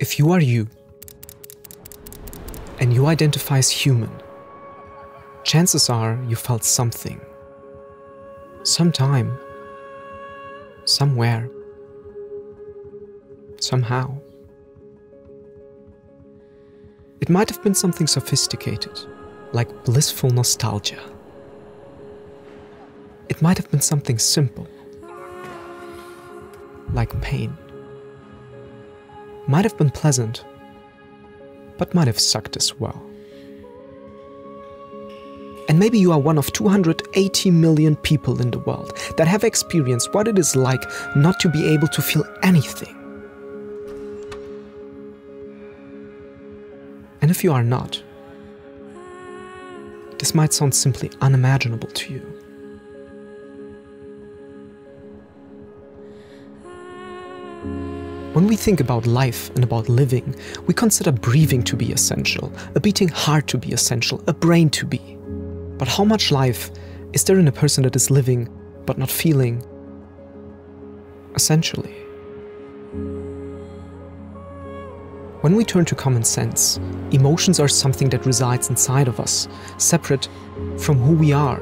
If you are you, and you identify as human, chances are you felt something, sometime, somewhere, somehow. It might have been something sophisticated, like blissful nostalgia. It might have been something simple, like pain. Might have been pleasant, but might have sucked as well. And maybe you are one of 280 million people in the world that have experienced what it is like not to be able to feel anything. And if you are not, this might sound simply unimaginable to you. When we think about life and about living, we consider breathing to be essential, a beating heart to be essential, a brain to be. But how much life is there in a person that is living but not feeling? Essentially. When we turn to common sense, emotions are something that resides inside of us, separate from who we are.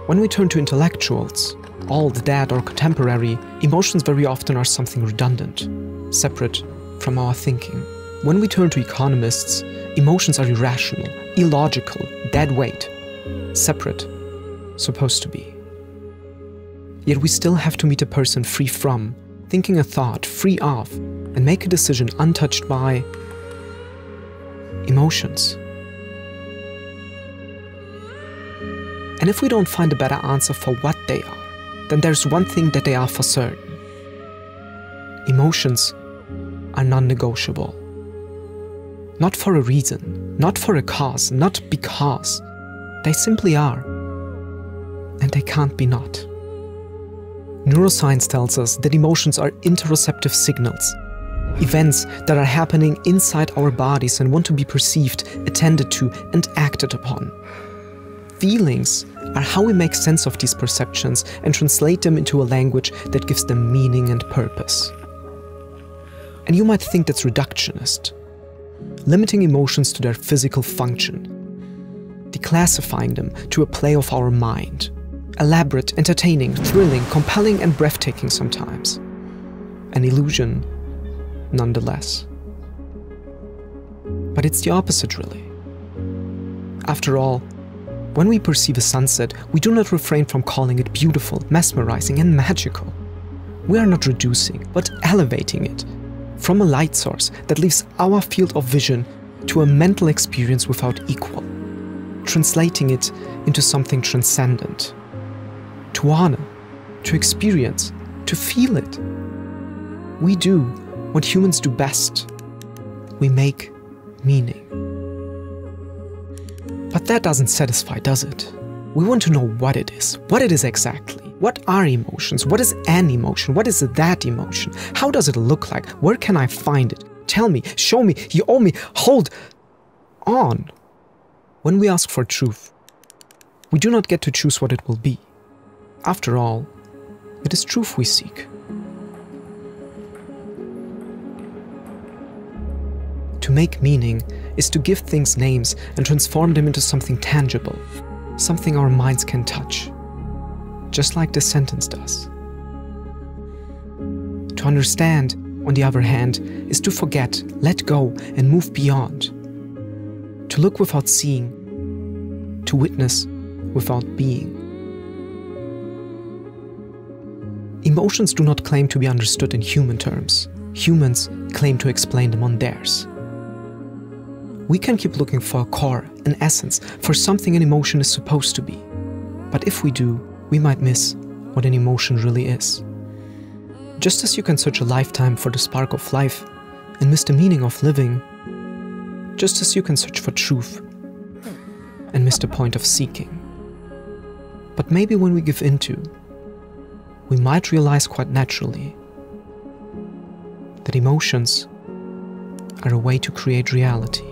When we turn to intellectuals, old, dead or contemporary, emotions very often are something redundant, separate from our thinking. When we turn to economists, emotions are irrational, illogical, dead weight, separate, supposed to be. Yet we still have to meet a person free from, thinking a thought free of, and make a decision untouched by emotions. And if we don't find a better answer for what they are, then there's one thing that they are for certain. Emotions are non-negotiable. Not for a reason, not for a cause, not because. They simply are. And they can't be not. Neuroscience tells us that emotions are interoceptive signals, events that are happening inside our bodies and want to be perceived, attended to, and acted upon. Feelings are how we make sense of these perceptions and translate them into a language that gives them meaning and purpose. And you might think that's reductionist, limiting emotions to their physical function, declassifying them to a play of our mind. Elaborate, entertaining, thrilling, compelling, and breathtaking sometimes. An illusion, nonetheless. But it's the opposite, really. After all, when we perceive a sunset, we do not refrain from calling it beautiful, mesmerizing, and magical. We are not reducing, but elevating it from a light source that leaves our field of vision to a mental experience without equal, translating it into something transcendent. To honor, to experience, to feel it. We do what humans do best. We make meaning. But that doesn't satisfy, does it? We want to know what it is exactly. What are emotions? What is an emotion? What is that emotion? How does it look like? Where can I find it? Tell me, show me, you owe me, hold on. When we ask for truth, we do not get to choose what it will be. After all, it is truth we seek. To make meaning is to give things names and transform them into something tangible, something our minds can touch, just like this sentence does. To understand, on the other hand, is to forget, let go, and move beyond. To look without seeing, to witness without being. Emotions do not claim to be understood in human terms. Humans claim to explain them on theirs. We can keep looking for a core, an essence, for something an emotion is supposed to be. But if we do, we might miss what an emotion really is. Just as you can search a lifetime for the spark of life and miss the meaning of living, just as you can search for truth and miss the point of seeking. But maybe when we give into, we might realize quite naturally that emotions are a way to create reality.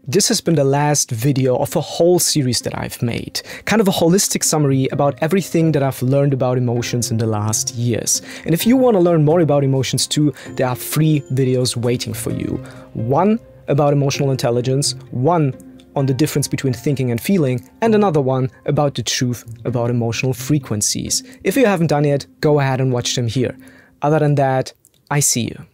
This has been the last video of a whole series that I've made, kind of a holistic summary about everything that I've learned about emotions in the last years. And if you want to learn more about emotions too, there are 3 videos waiting for you. One about emotional intelligence, one on the difference between thinking and feeling, and another one about the truth about emotional frequencies. If you haven't done it, go ahead and watch them here. Other than that, I see you.